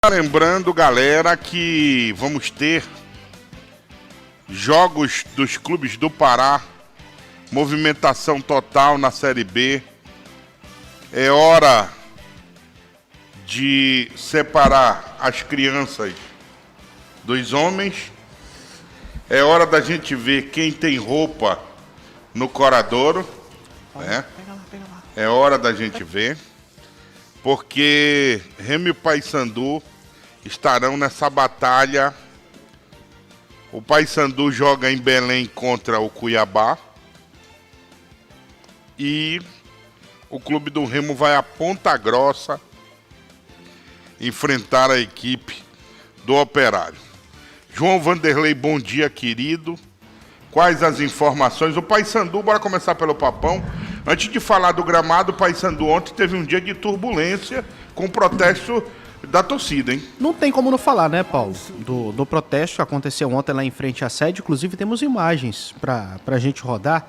Lembrando, galera, que vamos ter jogos dos clubes do Pará, movimentação total na Série B. É hora de separar as crianças dos homens. É hora da gente ver quem tem roupa no Coradouro, né? É hora da gente ver, porque Remo e Paysandu estarão nessa batalha. O Paysandu joga em Belém contra o Cuiabá e o clube do Remo vai a Ponta Grossa enfrentar a equipe do Operário. João Vanderlei, bom dia, querido. Quais as informações? O Paysandu, bora começar pelo Papão. Antes de falar do gramado, o Paysandu ontem teve um dia de turbulência com protesto da torcida, hein? Não tem como não falar, né, Paulo? Do protesto que aconteceu ontem lá em frente à sede. Inclusive temos imagens pra gente rodar.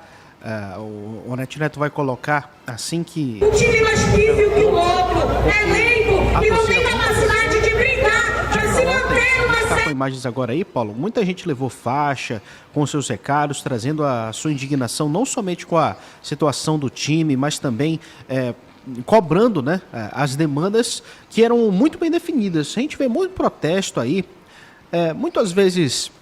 O Neto vai colocar assim que... Um time mais pífio que o outro, é leigo e não tem capacidade de brincar, para se manter uma série. Com imagens agora aí, Paulo, muita gente levou faixa com seus recados, trazendo a sua indignação não somente com a situação do time, mas também cobrando, né, as demandas que eram muito bem definidas. A gente vê muito protesto aí, muitas vezes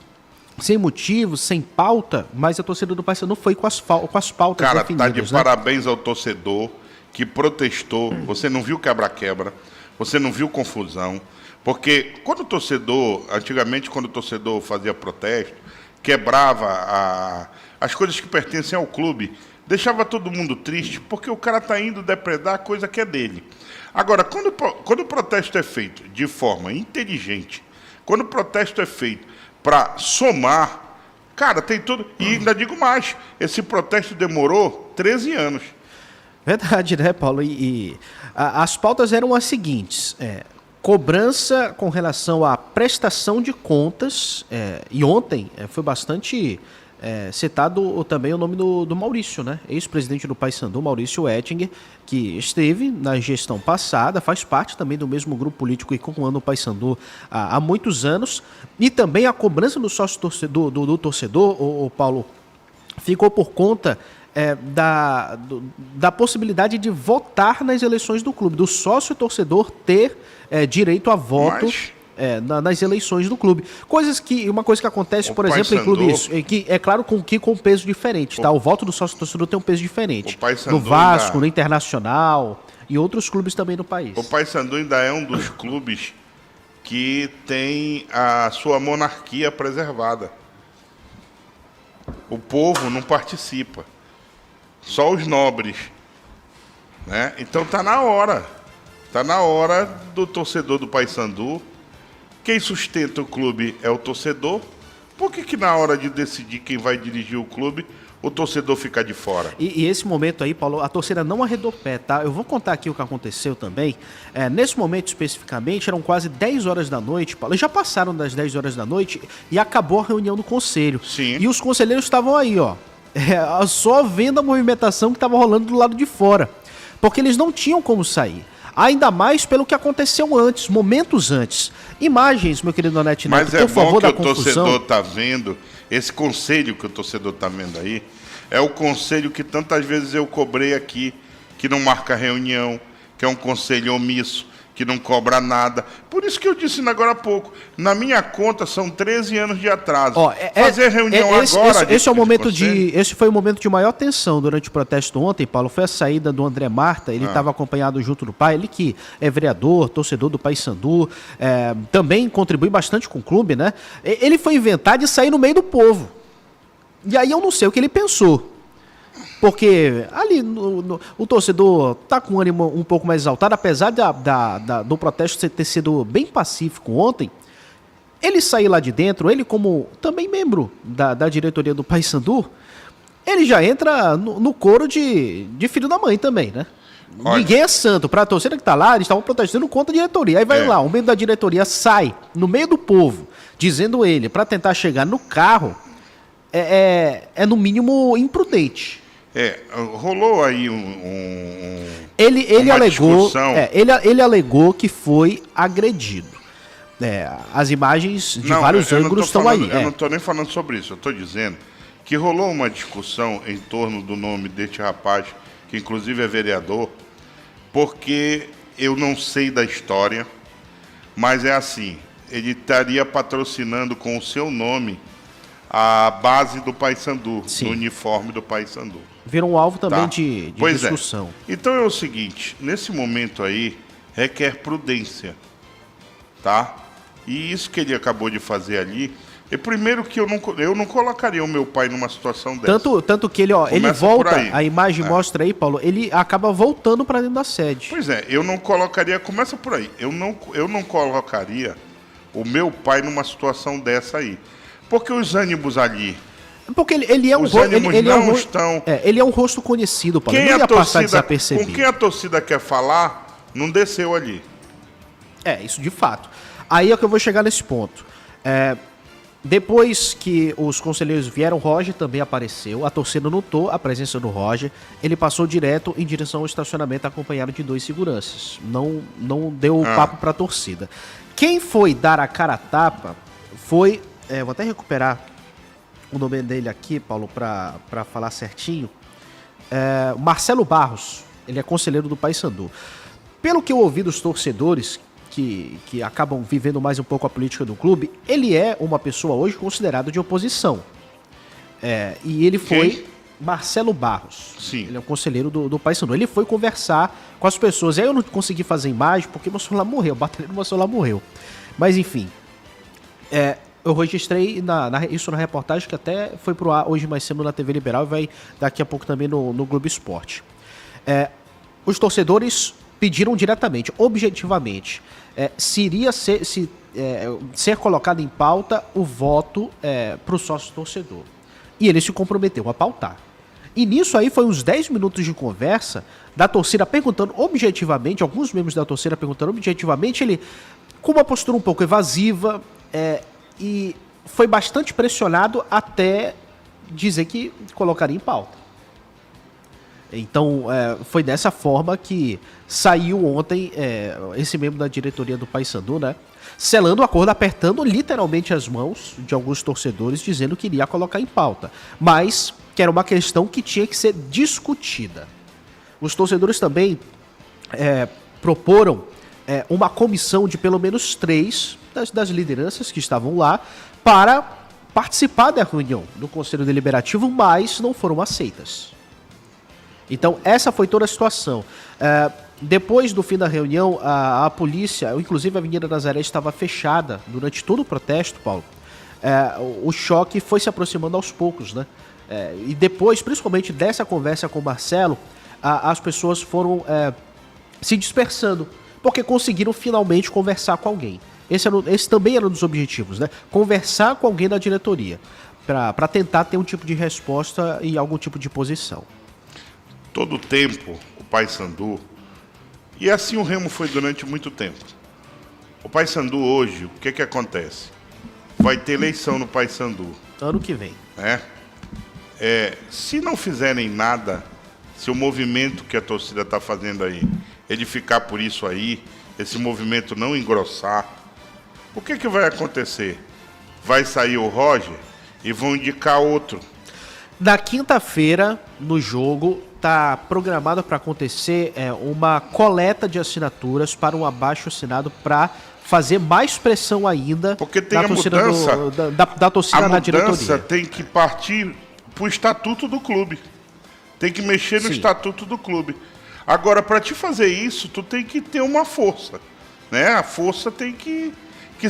sem motivo, sem pauta, mas a torcida do Paysandu foi com as pautas Cara, definidas. tá de parabéns ao torcedor que protestou. Você não viu quebra-quebra, você não viu confusão. Porque quando o torcedor, antigamente quando o torcedor fazia protesto, quebrava as coisas que pertencem ao clube, deixava todo mundo triste, porque o cara está indo depredar a coisa que é dele. Agora, quando o protesto é feito de forma inteligente, quando o protesto é feito para somar, cara, tem tudo. E ainda digo mais, esse protesto demorou 13 anos. Verdade, né, Paulo? As pautas eram as seguintes: cobrança com relação à prestação de contas, e ontem foi bastante citado também o nome do Maurício, né? Ex-presidente do Paysandu, Maurício Ettinger, que esteve na gestão passada, faz parte também do mesmo grupo político que comanda o Paysandu há muitos anos, e também a cobrança do sócio torcedor, do torcedor, o Paulo, ficou por conta da possibilidade de votar nas eleições do clube, do sócio torcedor ter direito a voto. Nas eleições do clube. Uma coisa que acontece, por exemplo, em clubes, que é claro com peso diferente, tá? O voto do sócio torcedor tem um peso diferente. No Vasco, no Internacional e outros clubes também no país. O Paysandu ainda é um dos clubes que tem a sua monarquia preservada. O povo não participa. Só os nobres, né? Então tá na hora. Tá na hora do torcedor do Paysandu. Quem sustenta o clube é o torcedor. Por que na hora de decidir quem vai dirigir o clube, o torcedor fica de fora? E esse momento aí, Paulo, a torcida não arredou pé, tá? Eu vou contar aqui o que aconteceu também. Nesse momento especificamente, eram quase 10 horas da noite, Paulo. Já passaram das 10 horas da noite e acabou a reunião do conselho. Sim. E os conselheiros estavam aí, ó. Só vendo a movimentação que estava rolando do lado de fora. Porque eles não tinham como sair. Ainda mais pelo que aconteceu antes, momentos antes. Imagens, meu querido Neto, por favor, da confusão. Mas é bom que o torcedor está vendo, esse conselho que o torcedor está vendo aí, é o conselho que tantas vezes eu cobrei aqui, que não marca reunião, que é um conselho omisso, que não cobra nada. Por isso que eu disse agora há pouco, na minha conta são 13 anos de atraso. Fazer reunião agora... Esse foi o momento de maior tensão durante o protesto ontem, Paulo. Foi a saída do André Marta, ele estava acompanhado junto do pai, ele que é vereador, torcedor do Paysandu, também contribui bastante com o clube, né? Ele foi inventar de sair no meio do povo. E aí eu não sei o que ele pensou. Porque ali o torcedor está com o ânimo um pouco mais exaltado, apesar do protesto ter sido bem pacífico ontem. Ele sair lá de dentro, ele como também membro da diretoria do Paysandu, ele já entra no coro de filho da mãe também, né? Olha, ninguém é santo. Para a torcida que está lá, eles estavam protestando contra a diretoria. Aí vai lá, um membro da diretoria sai no meio do povo, dizendo ele, para tentar chegar no carro, no mínimo imprudente. Rolou aí ele uma alegou, discussão. ele alegou que foi agredido. as imagens de Não, vários eu não tô ângulos estão falando- aí. Eu não estou nem falando sobre isso. Eu estou dizendo que rolou uma discussão em torno do nome deste rapaz, que inclusive é vereador, porque eu não sei da história, mas é assim, ele estaria patrocinando com o seu nome a base do Paysandu, Sim. no uniforme do Paysandu. Virou um alvo também Tá? de Pois discussão. É. Então é o seguinte, nesse momento aí, requer prudência, tá? E isso que ele acabou de fazer ali, é primeiro que eu não colocaria o meu pai numa situação dessa. Tanto que ele Começa volta, por aí. a imagem É. mostra aí, Paulo, ele acaba voltando para dentro da sede. Pois é, eu não colocaria, começa por aí, eu não colocaria o meu pai numa situação dessa aí. Porque os ânimos ali, Porque ele é um os ro- ânimos ele é um não ro- estão... ele é um rosto conhecido, Paulo. Ele Quem não a ia passar torcida, desapercebido. com quem a torcida quer falar, não desceu ali. Isso de fato. Aí é que eu vou chegar nesse ponto. Depois que os conselheiros vieram, o Roger também apareceu. A torcida notou a presença do Roger. Ele passou direto em direção ao estacionamento acompanhado de 2 seguranças. Não deu papo para a torcida. Quem foi dar a cara a tapa foi... vou até recuperar o nome dele aqui, Paulo, para falar certinho. Marcelo Barros. Ele é conselheiro do Paysandu. Pelo que eu ouvi dos torcedores que acabam vivendo mais um pouco a política do clube, ele é uma pessoa hoje considerada de oposição. E ele foi... Quem? Marcelo Barros. Sim. Ele é um conselheiro do Paysandu. Ele foi conversar com as pessoas. Aí eu não consegui fazer imagem porque meu celular morreu. A bateria do meu celular morreu. Mas enfim. Eu registrei isso na reportagem que até foi pro ar hoje mais cedo na TV Liberal e vai daqui a pouco também no Globo Esporte. Os torcedores pediram diretamente, objetivamente, se iria ser colocado em pauta o voto para o sócio-torcedor. E ele se comprometeu a pautar. E nisso aí foi uns 10 minutos de conversa da torcida perguntando objetivamente, alguns membros da torcida perguntando objetivamente, ele com uma postura um pouco evasiva e foi bastante pressionado até dizer que colocaria em pauta. Então, foi dessa forma que saiu ontem esse membro da diretoria do Paysandu, né? Selando o acordo, apertando literalmente as mãos de alguns torcedores, dizendo que iria colocar em pauta. Mas que era uma questão que tinha que ser discutida. Os torcedores também proporam uma comissão de pelo menos 3 das lideranças que estavam lá para participar da reunião do Conselho Deliberativo, mas não foram aceitas. Então, essa foi toda a situação. Depois do fim da reunião, a polícia, inclusive a Avenida Nazaré, estava fechada durante todo o protesto, Paulo. O choque foi se aproximando aos poucos, né? E depois, principalmente dessa conversa com o Marcelo, as pessoas foram se dispersando, porque conseguiram finalmente conversar com alguém. Esse também era um dos objetivos, né? Conversar com alguém da diretoria, para tentar ter um tipo de resposta e algum tipo de posição. Todo o tempo, o Paysandu, e assim o Remo foi durante muito tempo. O Paysandu hoje, o que acontece? Vai ter eleição no Paysandu. Ano que vem. Se não fizerem nada, se o movimento que a torcida está fazendo aí, ele ficar por isso aí, esse movimento não engrossar, o que vai acontecer? Vai sair o Roger e vão indicar outro. Na quinta-feira, no jogo, está programado para acontecer uma coleta de assinaturas para um abaixo-assinado para fazer mais pressão ainda. Porque tem da a torcida mudança. da torcida na diretoria. A mudança tem que partir para o estatuto do clube. Tem que mexer no Sim. estatuto do clube. Agora, para te fazer isso, tu tem que ter uma força, né? A força tem que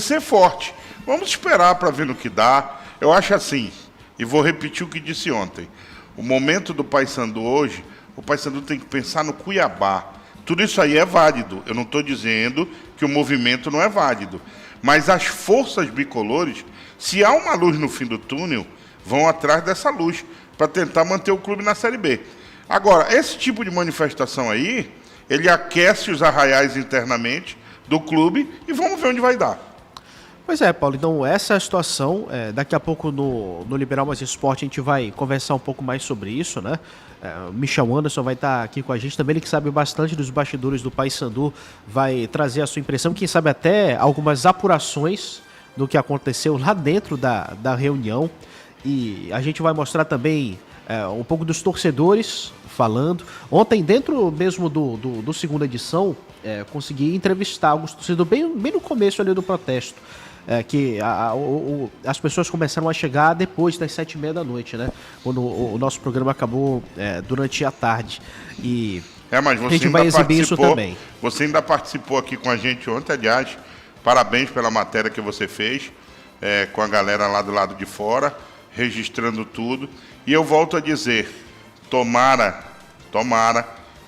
ser forte. Vamos esperar para ver no que dá. Eu acho assim, e vou repetir o que disse ontem. O momento do Paysandu hoje, o Paysandu tem que pensar no Cuiabá. Tudo isso aí é válido. Eu não estou dizendo que o movimento não é válido. Mas as forças bicolores, se há uma luz no fim do túnel, vão atrás dessa luz para tentar manter o clube na Série B. Agora, esse tipo de manifestação aí, ele aquece os arraiais internamente do clube e vamos ver onde vai dar. Pois é, Paulo, então essa é a situação. Daqui a pouco no Liberal Mais Esporte a gente vai conversar um pouco mais sobre isso, né? O Michel Anderson vai estar aqui com a gente também, ele que sabe bastante dos bastidores do Paysandu, vai trazer a sua impressão, quem sabe até algumas apurações do que aconteceu lá dentro da reunião. E a gente vai mostrar também um pouco dos torcedores falando. Ontem, dentro mesmo do segunda edição, consegui entrevistar alguns torcedores bem no começo ali do protesto. Que as pessoas começaram a chegar depois das 7h30 da noite, né? Quando o nosso programa acabou durante a tarde. E mas você a gente vai exibir isso também. Você ainda participou aqui com a gente ontem, aliás. Parabéns pela matéria que você fez com a galera lá do lado de fora, registrando tudo. E eu volto a dizer, tomara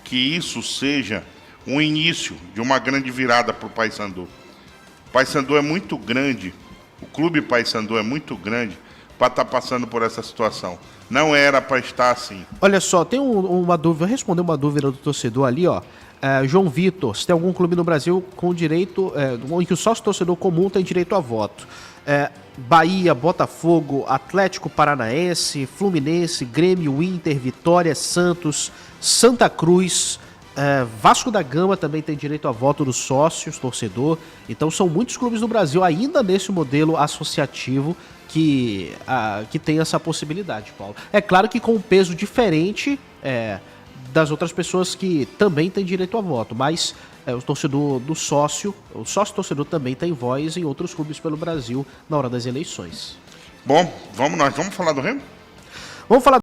que isso seja um início de uma grande virada para o Paysandu. O Paysandu é muito grande, o clube Paysandu é muito grande para estar passando por essa situação. Não era para estar assim. Olha só, tem uma dúvida, eu respondi uma dúvida do torcedor ali, ó. João Vitor, se tem algum clube no Brasil com direito, em que o sócio torcedor comum tem direito a voto. Bahia, Botafogo, Atlético Paranaense, Fluminense, Grêmio, Inter, Vitória, Santos, Santa Cruz, Vasco da Gama também tem direito a voto dos sócios, torcedor. Então são muitos clubes no Brasil ainda nesse modelo associativo que tem essa possibilidade, Paulo. É claro que com um peso diferente das outras pessoas que também têm direito a voto, mas o torcedor o sócio torcedor também tem voz em outros clubes pelo Brasil na hora das eleições. Bom, vamos falar do Remo? Vamos falar